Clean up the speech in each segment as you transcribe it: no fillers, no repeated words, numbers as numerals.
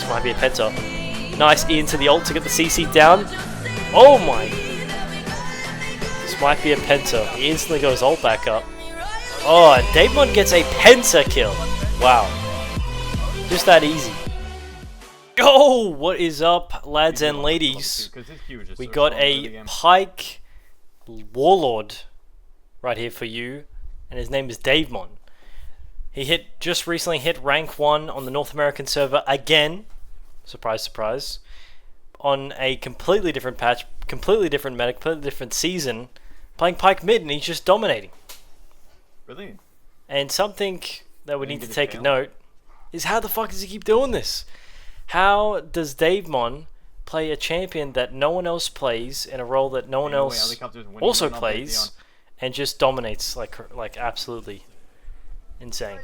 might be a penta. Nice E into the ult to get the CC down. Oh my. This might be a penta. He instantly goes ult back up. Oh, and DAVEMON gets a penta kill. Wow. Just that easy. Oh, what is up, lads and ladies? We got a Pyke Warlord right here for you, and his name is DAVEMON. He just recently hit rank 1 on the North American server again. Surprise, surprise. On a completely different patch, completely different meta, completely different season, playing Pyke mid, and he's just dominating. Really? And something that we need to take a note is how the fuck does he keep doing this? How does DAVEMON play a champion that no one else plays in a role that no one else also plays, and just dominates like absolutely insane?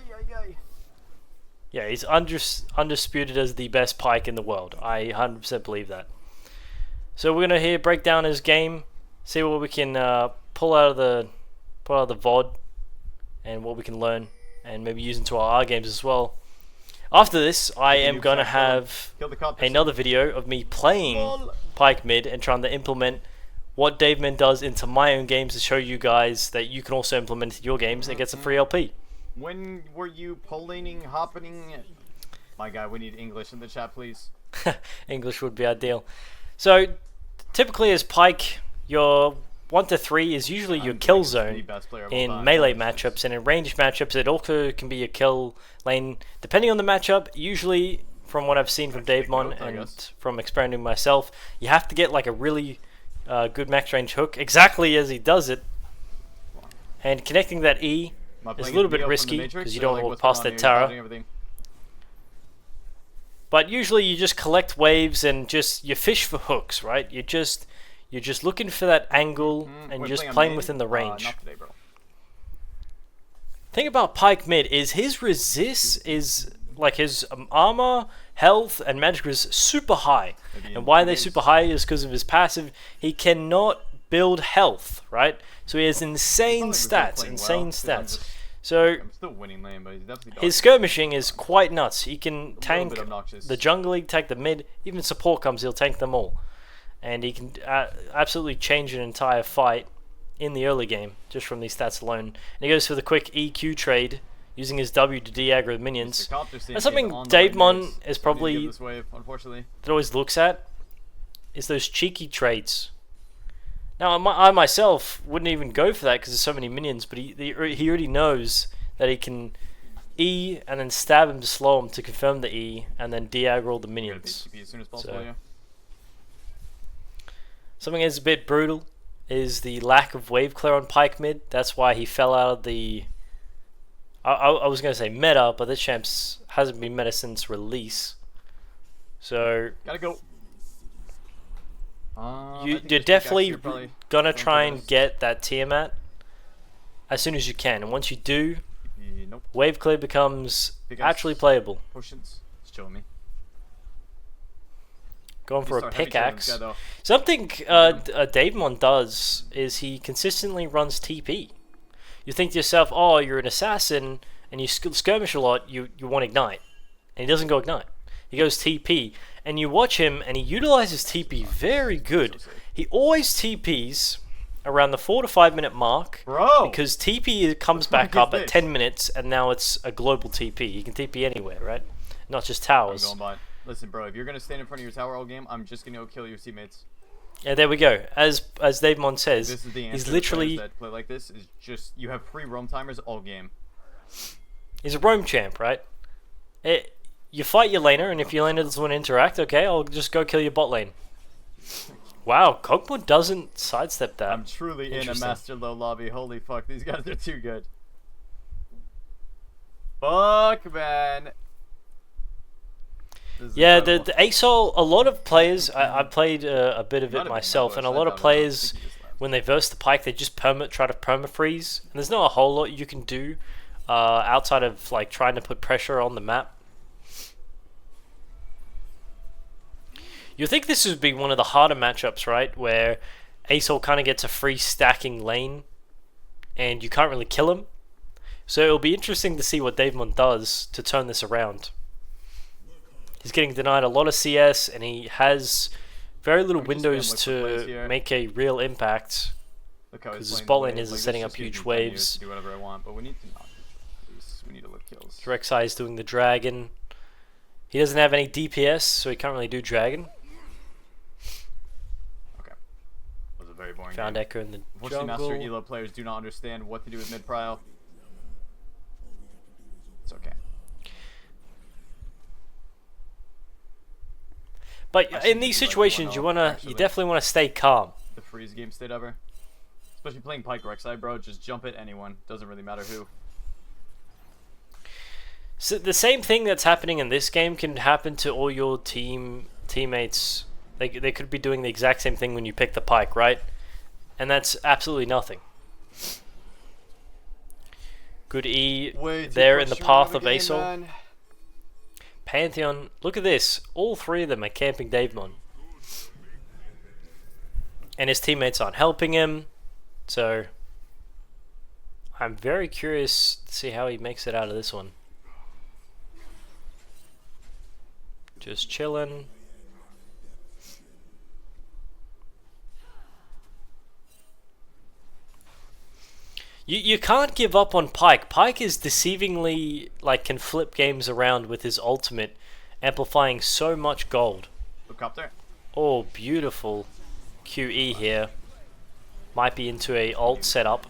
Yeah, he's undisputed as the best Pyke in the world. I 100% believe that. So we're gonna break down his game, see what we can pull out of the VOD, and what we can learn, and maybe use into our games as well. After this, I am going to have another video of me playing Pyke mid and trying to implement what DAVEMON does into my own games to show you guys that you can also implement it in your games and get some free LP. When were you polling, happening? My guy, we need English in the chat, please. English would be ideal. So, typically as Pyke, your 1 to 3 is usually your kill zone in melee matchups, and in ranged matchups it also can be your kill lane depending on the matchup. Usually, from what I've seen from DAVEMON and from experimenting myself, you have to get like a really good max range hook exactly as he does it, and connecting that E is a little bit risky because you don't walk past that tower. But usually you just collect waves and you fish for hooks, right? You're just looking for that angle and just playing within the range. Thing about Pyke mid is his resist is like his armor, health, and magic is super high. And why they're super high is because of his passive. He cannot build health, right? So he has insane stats, So his skirmishing is quite nuts. He can tank the jungle league, tank the mid, even support comes, he'll tank them all. And he can absolutely change an entire fight in the early game just from these stats alone. And he goes for the quick EQ trade, using his W to de-aggro minions. That's something DAVEMON is probably that always looks at, is those cheeky trades. Now I myself wouldn't even go for that because there's so many minions, but he already knows that he can E and then stab him to slow him to confirm the E and then de-aggro the minions. Something that's a bit brutal is the lack of wave clear on Pyke mid. That's why he fell out of the... I was going to say meta, but this champ hasn't been meta since release. So... Gotta go. You're definitely going to try and get that Tiamat as soon as you can. And once you do, wave clear becomes actually playable. It's showing me. Going for a pickaxe. Something DAVEMON does is he consistently runs TP. You think to yourself, oh, you're an assassin and you skirmish a lot, you want ignite. And he doesn't go ignite. He goes TP. And you watch him and he utilizes TP very good. He always TPs around the 4 to 5 minute mark. Because TP comes back up at 10 minutes and now it's a global TP. You can TP anywhere, right? Not just towers. Listen, bro, if you're going to stand in front of your tower all game, I'm just going to go kill your teammates. Yeah, there we go. As DAVEMON says, this is the he's literally... that play like this is just, you have free roam timers all game. He's a roam champ, right? You fight your laner, and if your laner doesn't want to interact, okay, I'll just go kill your bot lane. Wow, Kog'Maw doesn't sidestep that. I'm truly in a Master Low lobby. Holy fuck, these guys are too good. Fuck, man. Yeah, the ASOL, a lot of players, I played a bit of it myself, and a lot of players, when they verse the Pyke, they just try to perma-freeze. And there's not a whole lot you can do outside of like trying to put pressure on the map. You think this would be one of the harder matchups, right? Where ASOL kind of gets a free stacking lane, and you can't really kill him. So it'll be interesting to see what DAVEMON does to turn this around. He's getting denied a lot of CS, and he has very little Let me just spam windows liquid plays to here. make a real impact. Look how he's Because his playing bot the lane wave. isn't Like, setting this up just gives huge me 10 years waves. to do whatever I want, but we need to not do this. We need to live kills. Rek'Sai is doing the dragon. He doesn't have any DPS, so he can't really do dragon. Okay. That was a very boring Found game. Echo in the Unfortunately, jungle. Master Elo players do not understand what to do with mid-prio. It's okay. But I should in these do like situations, 1-0, you actually. definitely wanna stay calm. The freeze game state ever. Especially playing Pyke Rek'Sai, bro. Just jump at anyone. Doesn't really matter who. So the same thing that's happening in this game can happen to all your teammates. They could be doing the exact same thing when you pick the Pyke, right? And that's absolutely nothing. Good E there in the path of Asol. Pantheon, look at this. All three of them are camping DAVEMON. And his teammates aren't helping him. So I'm very curious to see how he makes it out of this one. Just chilling. You can't give up on Pyke. Pyke is deceivingly, like, can flip games around with his ultimate, amplifying so much gold. Look up there. Oh, beautiful QE here. Might be into a ult setup.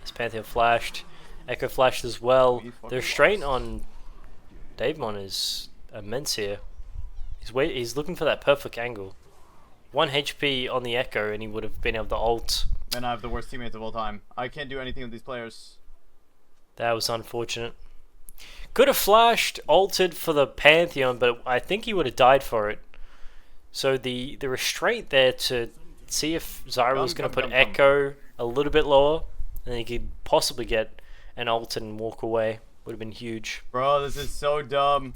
As Pantheon flashed. Echo flashed as well. The restraint on DAVEMON is immense here. He's looking for that perfect angle. 1 HP on the Echo and he would have been able to ult. And I have the worst teammates of all time. I can't do anything with these players. That was unfortunate. Could have flashed, ulted for the Pantheon, but I think he would have died for it. So the restraint there to see if Zyra was going to put Echo a little bit lower, and then he could possibly get an ult and walk away. Would have been huge. Bro, this is so dumb.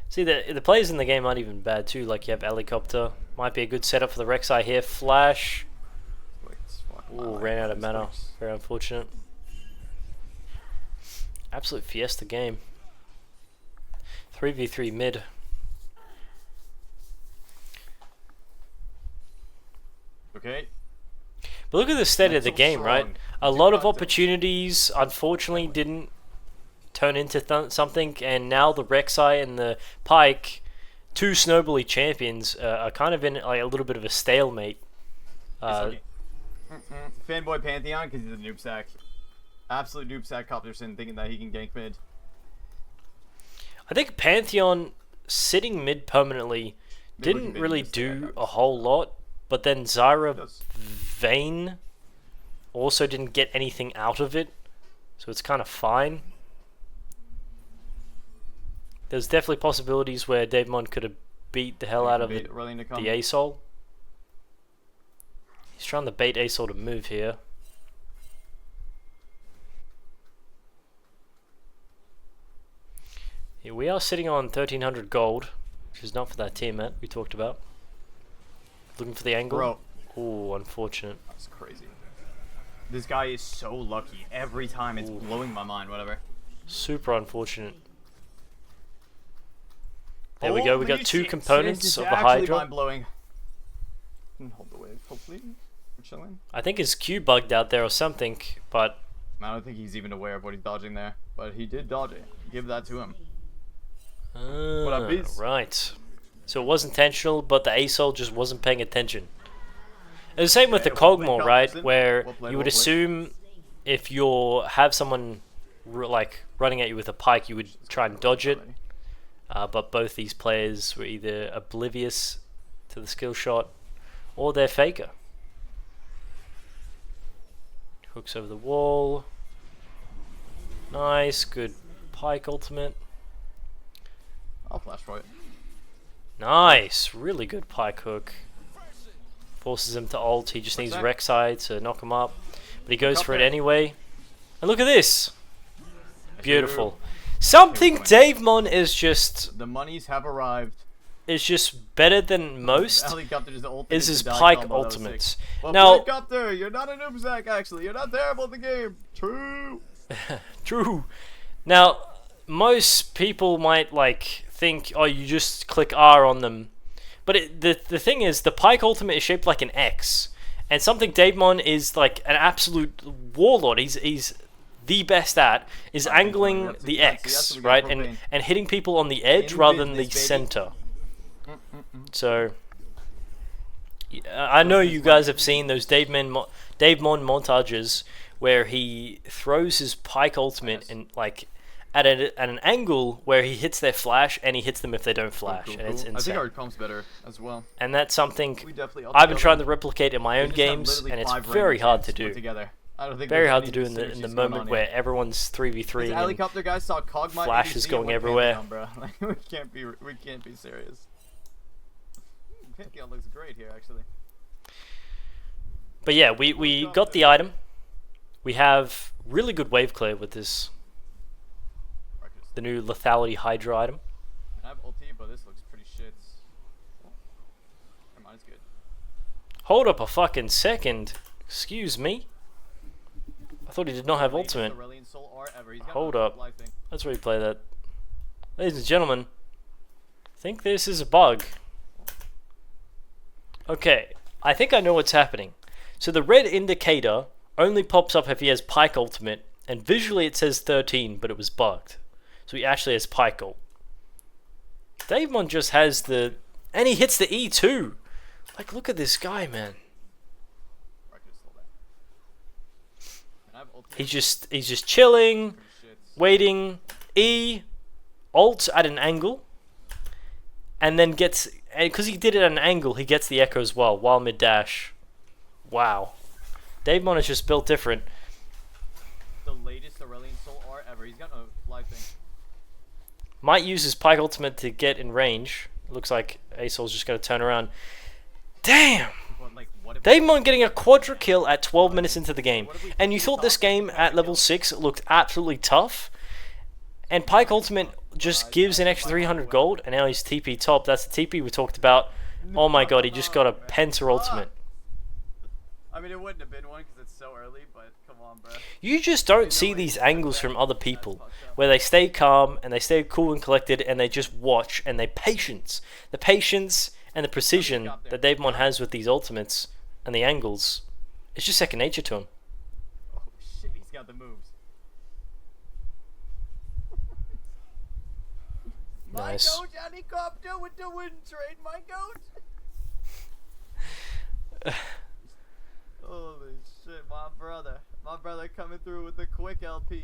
See, the players in the game aren't even bad too. Like, you have Helicopter. Might be a good setup for the Rek'Sai here. Flash. Ooh, ran out of mana. Very unfortunate. Absolute fiesta game. 3v3 mid. Okay. But look at the state of That's the so game, right? strong. A lot of opportunities, unfortunately, didn't turn into something, and now the Rek'Sai and the Pyke, two Snowbally champions, are kind of in like a little bit of a stalemate. Fanboy Pantheon because he's a noob sack. Absolute noob sack Copterson thinking that he can gank mid. I think Pantheon sitting mid permanently didn't really do a whole lot, but then Zyra Vayne also didn't get anything out of it, so it's kind of fine. There's definitely possibilities where DAVEMON could have beat the hell out of the Asol. He's trying to bait Asol to move here. Here we are sitting on 1300 gold, which is not for that team, Matt, we talked about. Looking for the angle. Bro. Oh, unfortunate. That's crazy. This guy is so lucky. Every time it's blowing my mind, whatever. Super unfortunate. There we go, we got two components of the Hydra. Mind-blowing. Hold the wave, hopefully. We're chilling. I think his Q bugged out there or something, but I don't think he's even aware of what he's dodging there. But he did dodge it. Give that to him. Right. So it was intentional, but the Asol just wasn't paying attention. And the same with the Kog'Maw, right? Where you would assume if you have someone like running at you with a Pyke, you would try and dodge it. But both these players were either oblivious to the skill shot or they're faker. Hooks over the wall. Nice, good Pyke ultimate. I'll flash for it. Nice, really good Pyke hook. Forces him to ult, he just needs Rek'Sai to knock him up. But he goes for it anyway. And look at this! Beautiful. Something DAVEMON is just... The monies have arrived. Is just better than most. Is his Pyke ultimates. Well, now, Helicopter, you're not a noob sack actually. You're not terrible at the game. True. True. Now, most people might like think, oh, you just click R on them, but the thing is, the Pyke ultimate is shaped like an X, and something DAVEMON is like an absolute warlord. He's the best at is angling the X, right, and hitting people on the edge rather than the center. So I know you guys have seen those DAVEMON montages where he throws his Pyke ultimate and like at an angle where he hits their flash and he hits them if they don't flash, and it's insane. I think our comp's better as well. And that's something I've been trying to replicate in my own games, and it's very hard to do. I don't think Very hard to do in the moment where everyone's 3v3 and helicopter guy saw Cogma flash is going everywhere. we can't be serious. Pantheon looks great here, actually. But yeah, we got the item. We have really good wave clear with this. The new lethality Hydra item. I have ulti, but this looks pretty shit. Mine's good. Hold up a fucking second. Excuse me. I thought he did not have ultimate. Hold up. Let's replay that. Ladies and gentlemen, I think this is a bug. Okay, I think I know what's happening. So the red indicator only pops up if he has Pyke ultimate, and visually it says 13, but it was bugged. So he actually has Pyke ult. DAVEMON just has the... And he hits the E too! Like, look at this guy, man. He's just chilling, waiting, E, ult at an angle, and then gets... And because he did it at an angle, he gets the echo as well, while mid-dash. Wow. DAVEMON is just built different. The latest Aurelion Soul R ever. He's got a fly thing. Might use his Pyke ultimate to get in range. Looks like Asol's just going to turn around. Damn! DAVEMON getting a quadra kill at 12 minutes into the game. And you thought this game at level 6 looked absolutely tough. And Pyke ultimate just gives an extra 300 gold. And now he's TP top. That's the TP we talked about. Oh my god, he just got a Penta ultimate. I mean, it wouldn't have been one because it's so early, but come on, bro. You just don't see these angles from other people where they stay calm and they stay cool and collected and they just watch and they patience. The patience and the precision that DAVEMON has with these ultimates and the angles, it's just second nature to him. Oh shit, he's got the moves. Nice. My goat helicopter with the wind train, my goat. Holy shit, my brother coming through with the quick LPs.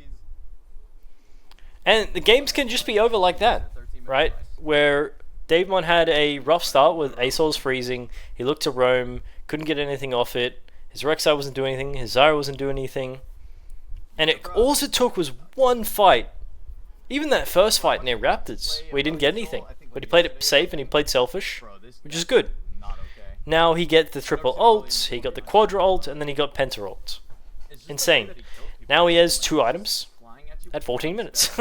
And the games can just be over like that, right? Where DAVEMON had a rough start with Asol's freezing, he looked to roam, couldn't get anything off it, his Rek'Sai wasn't doing anything, his Zyra wasn't doing anything, and all it took was one fight. Even that first fight near Raptors, where he didn't get anything, but he played it safe and he played selfish, which is good. Now he gets the triple ults, he got the quadra ult, and then he got penta ult. Insane. Now he has 2 items at 14 minutes.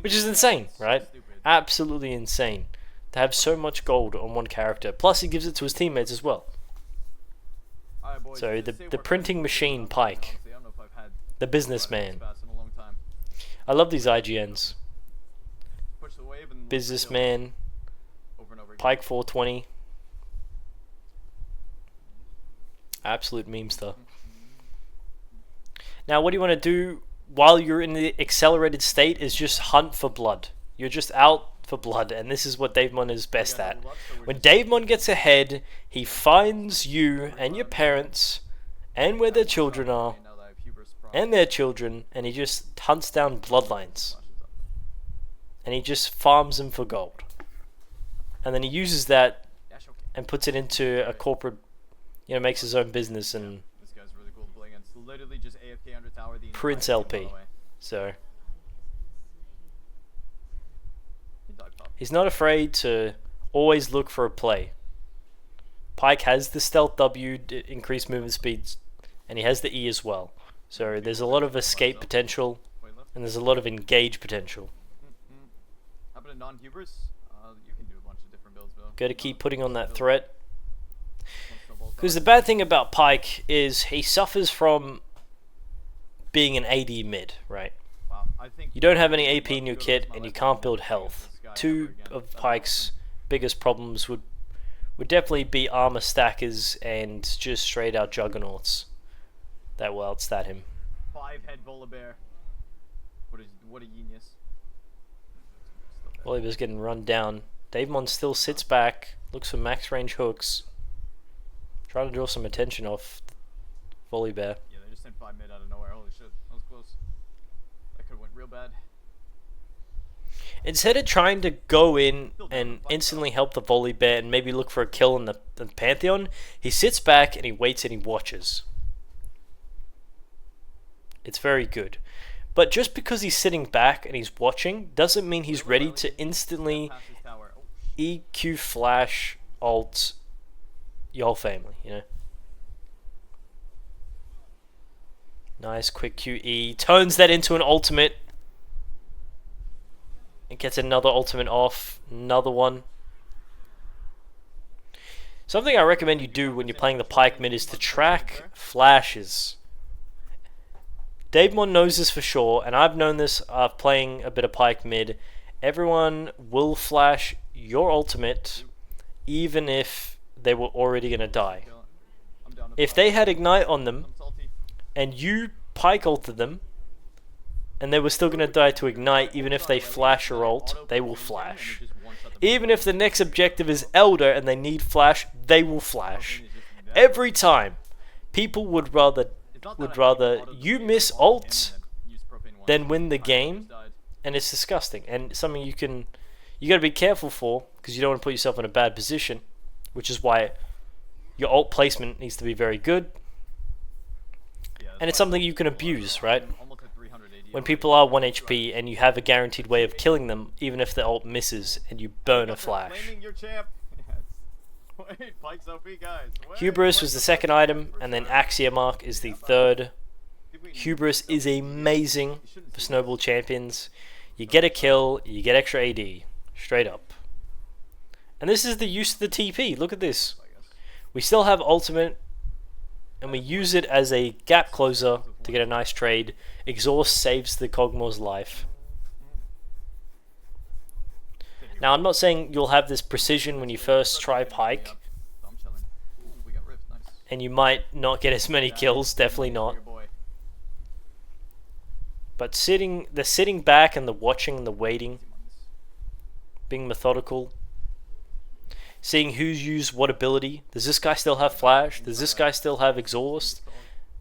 Which is insane, right? Absolutely insane. To have so much gold on one character. Plus he gives it to his teammates as well. So the printing machine Pyke. The businessman. I love these IGNs. Businessman. Pyke 420. Absolute meme stuff. Now what do you want to do while you're in the accelerated state is just hunt for blood. You're just out for blood, and this is what DAVEMON is best at. When DAVEMON gets ahead, he finds you and your parents and where their children are and their children, and he just hunts down bloodlines. And he just farms them for gold. And then he uses that and puts it into a corporate, you know, makes his own business and this guy's really cool to play against. Literally just AFK under tower the Prince LP. So he's not afraid to always look for a play. Pyke has the stealth W, increased movement speeds, and he has the E as well. So there's a lot of escape potential, and there's a lot of engage potential. How about a non-hubris? You can do a bunch of different builds, though. Got to keep putting on that threat. Because the bad thing about Pyke is he suffers from being an AD mid, right? Wow. I I think You don't have any AP in your kit, and you can't build health. Two of Pyke's biggest problems would definitely be armor stackers and just straight out juggernauts that will outstat him. 5-head Volibear. What a genius. Volibear's getting run down. DAVEMON still sits back, looks for max range hooks, trying to draw some attention off Volibear. Yeah, they just sent 5 mid out of nowhere. Holy shit, that was close. That could have went real bad. Instead of trying to go in and instantly help the Volibear and maybe look for a kill in the Pantheon, he sits back and he waits and he watches. It's very good. But just because he's sitting back and he's watching doesn't mean he's ready to instantly EQ flash ult your family, you know. Nice quick QE. Turns that into an ultimate. It gets another ultimate off. Another one. Something I recommend you do when you're playing the Pyke mid is to track flashes. DAVEMON knows this for sure, and I've known this playing a bit of Pyke mid. Everyone will flash your ultimate even if they were already going to die. If they had Ignite on them and you Pyke ulted them and they were still going to die to Ignite, even if they flash your ult, they will flash. Even if the next objective is Elder and they need flash, they will flash. Every time. People would rather you miss ult than win the game, and it's disgusting and something you gotta be careful for, because you don't want to put yourself in a bad position, which is why your ult placement needs to be very good, and it's something you can abuse, right? When people are 1 HP and you have a guaranteed way of killing them, even if the ult misses and you burn a flash. Hubris was the second item, and then Axiomark is the third. Hubris is amazing for snowball champions. You get a kill, you get extra AD, straight up. And this is the use of the TP. Look at this. We still have ultimate, and we use it as a gap closer to get a nice trade. Exhaust saves the Kog'Maw's life. Now, I'm not saying you'll have this precision when you first try Pyke, and you might not get as many kills, definitely not. But the sitting back and the watching and the waiting, being methodical, seeing who's used what ability. Does this guy still have flash? Does this guy still have exhaust?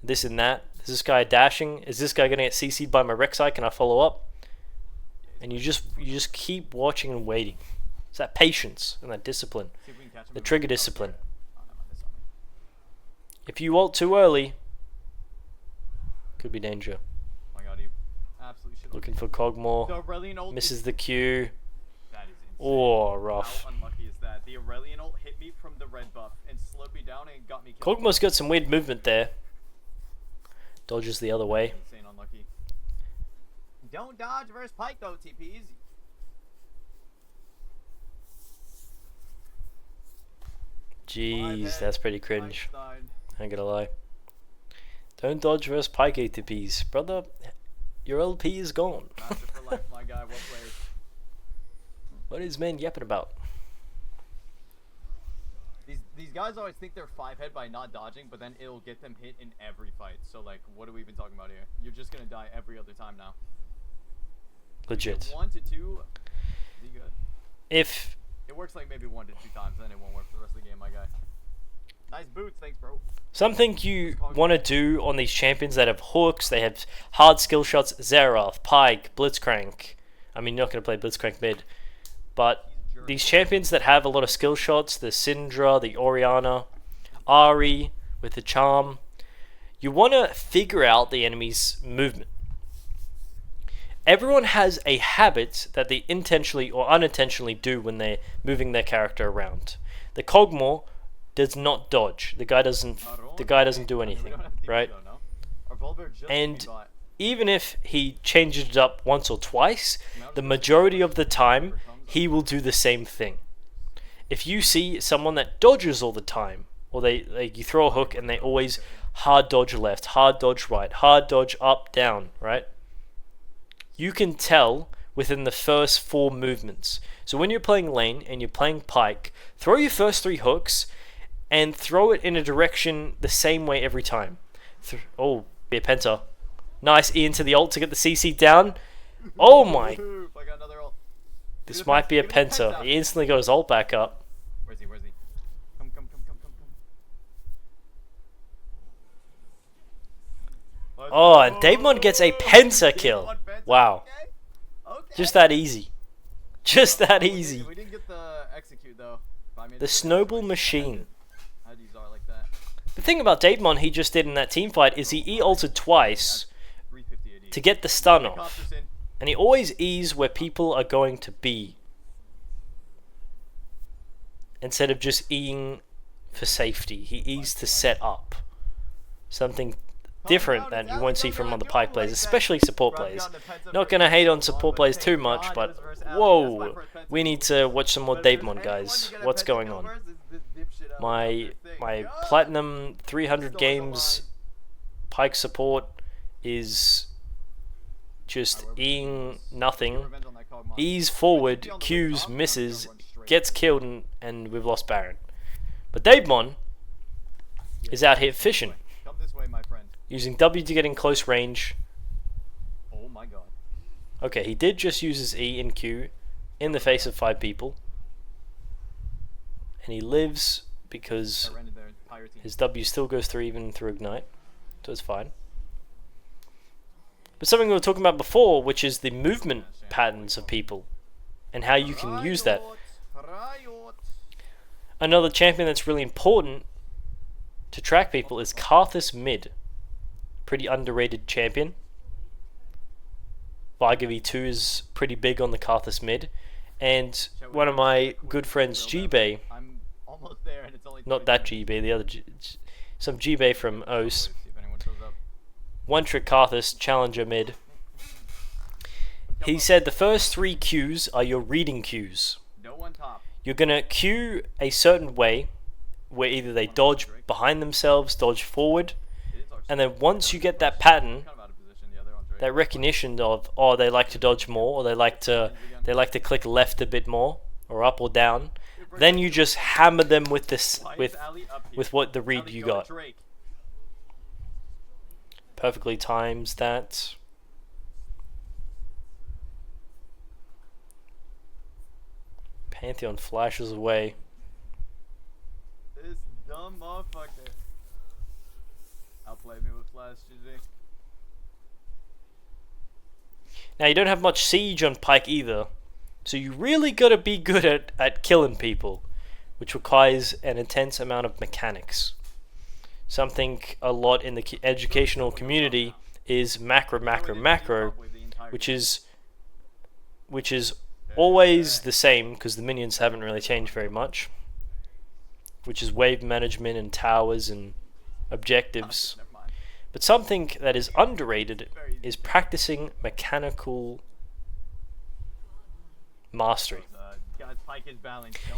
This and that. Is this guy dashing? Is this guy gonna get CC'd by my Rek'Sai? Can I follow up? And you just keep watching and waiting. It's that patience and that discipline, the trigger discipline. If you ult too early, could be danger. Looking for Kog'Maw, misses the Q. Oh, rough. How unlucky is that? The Aurelion ult hit me from the red buff and slowed me down and got me killed. Kog'Maw's got some weird movement there. Dodges the other way. Insane unlucky. Don't dodge versus Pyke though, TP easy. Jeez, that's pretty cringe. I ain't gonna lie. Don't dodge versus Pyke ATPs. Brother, your LP is gone. Master for life, my guy. Well played. What is man yapping about? These guys always think they're 5-head by not dodging, but then it'll get them hit in every fight. So like, what are we even talking about here? You're just gonna die every other time now. Legit. 1 to 2, be good. If it works like maybe 1 to 2 times, then it won't work for the rest of the game, my guy. Nice boots, thanks, bro. something you want to do on these champions that have hooks, they have hard skill shots, Xerath, Pyke, Blitzcrank. I mean, you're not going to play Blitzcrank mid, but these champions that have a lot of skill shots, the Syndra, the Orianna, Ahri with the Charm, you want to figure out the enemy's movement. Everyone has a habit that they intentionally or unintentionally do when they're moving their character around. The Kog'Maw does not dodge. The guy doesn't do anything, right? And even if he changes it up once or twice, the majority of the time he will do the same thing. If you see someone that dodges all the time, or you throw a hook and they always hard dodge left, hard dodge right, hard dodge up, down, right? you can tell within the first 4 movements. So when you're playing lane and you're playing Pyke, throw your first 3 hooks and throw it in a direction the same way every time. Oh, be a penta. Nice E into the ult to get the CC down. Oh my. I got another ult. This might be a penta. He instantly got his ult back up. Where's he? Where's he? Come. Oh, and DAVEMON gets a penta kill. Wow. Okay. Just that easy. Just that easy. We didn't get the execute though. The snowball machine. IDs are like that. The thing about DAVEMON he just did in that team fight is he E-ulted twice to get the stun off. And he always E's where people are going to be. Instead of just E'ing for safety. He E's to set up. Something different that you won't see from other Pyke players, especially support players. Not gonna hate on support players too much, but whoa, we need to watch some more DAVEMON, guys. What's going on? My platinum 300 games Pyke support is just E'ing nothing. E's forward, Q's misses, gets killed, and we've lost Baron. But DAVEMON is out here fishing. Come this way, my friend. Using W to get in close range. Oh my god. Okay, he did just use his E and Q in the face of 5 people. And he lives because his W still goes through even through Ignite. So it's fine. But something we were talking about before, which is the movement patterns of people. And how you can use that. Another champion that's really important to track people is Karthus mid. Pretty underrated champion. Viga V2 is pretty big on the Karthus mid. And one of my good friends, G-Bay, not that G-Bay, the other some G-Bay from OS, one trick Karthus, challenger mid. He said the first 3 Qs are your reading Qs. You're going to Q a certain way, where either they dodge behind themselves, dodge forward, and then once you get that pattern, that recognition of, oh, they like to dodge more, or they like to click left a bit more, or up or down, then you just hammer them with this with what the read you got. Perfectly times that. Pantheon flashes away. This dumb motherfucker. Outplay me with flash, GG. Now you don't have much siege on Pyke either, so you really gotta be good at killing people, which requires an intense amount of mechanics. Something a lot in the educational community is macro, which is always the same because the minions haven't really changed very much, which is wave management and towers and objectives. But something that is underrated is practicing mechanical mastery.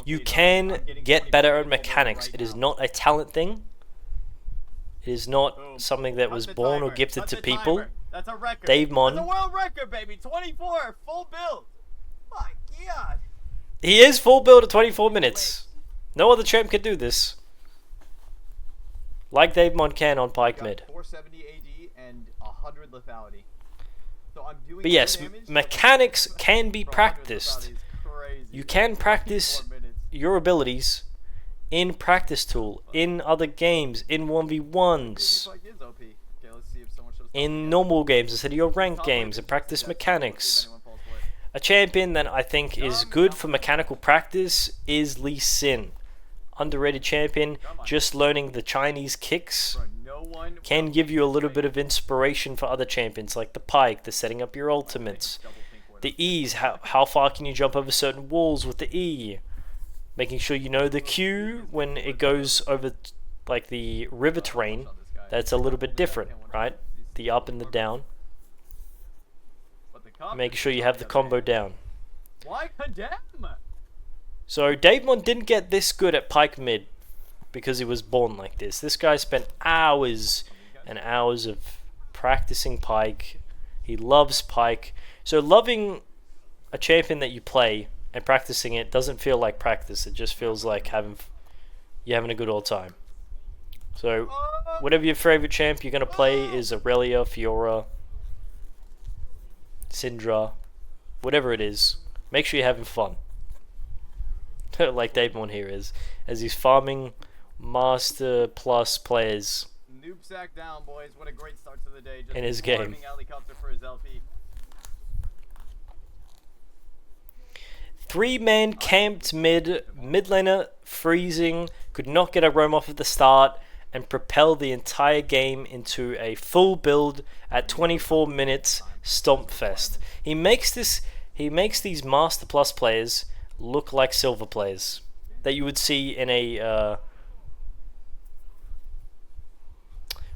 You can get better at mechanics. It is not a talent thing. It is not something that was born or gifted to people. That's a record. DAVEMON. That's a world record, baby. 24, full build. My god. He is full build at 24 minutes. No other champ can do this. Like DAVEMON can on Pyke mid. 470 AD and 100 lethality. So I'm doing but yes, mechanics can be practiced. You can practice your abilities in practice tool, in other games, in 1v1s, in normal games instead of your ranked games, and practice mechanics. A champion that I think is good for mechanical practice is Lee Sin. Underrated champion, just learning the Chinese kicks can give you a little bit of inspiration for other champions like the Pyke, the setting up your ultimates, the E's, how far can you jump over certain walls with the E, making sure you know the Q when it goes over like the river terrain, that's a little bit different, right? The up and the down. Making sure you have the combo down. Why condemn? So DAVEMON didn't get this good at Pyke mid because he was born like this. This guy spent hours and hours of practicing Pyke. He loves Pyke. So loving a champion that you play and practicing it doesn't feel like practice. It just feels like you're having a good old time. So whatever your favorite champ you're going to play is Aurelia, Fiora, Syndra, whatever it is. Make sure you're having fun. Like DAVEMON here is, as he's farming Master Plus players. Noob sack down, boys. What a great start to the day. Just in his game. farming helicopter for his LP. 3-man camped mid laner freezing, could not get a roam off at the start, and propel the entire game into a full build at 24 minutes stomp fest. He makes these Master Plus players look like silver players that you would see in a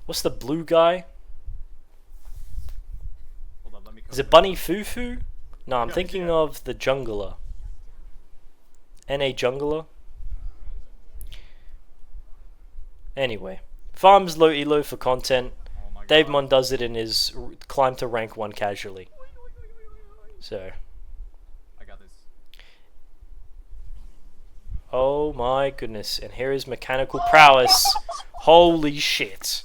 what's the blue guy? Hold on, let me Is it Bunny Fufu? No, I'm thinking of the jungler. NA jungler. Anyway, farms low elo for content. DAVEMON does it in his climb to rank 1 casually. So. I got this. Oh my goodness. And here is mechanical prowess. Holy shit.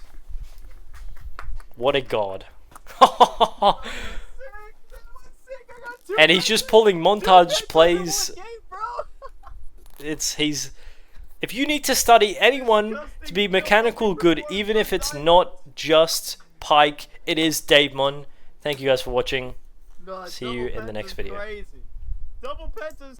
What a god. And he's just pulling montage plays. If you need to study anyone to be mechanical good, even if it's not just Pyke, it is DAVEMON. Thank you guys for watching. See you in the next video. Double pentas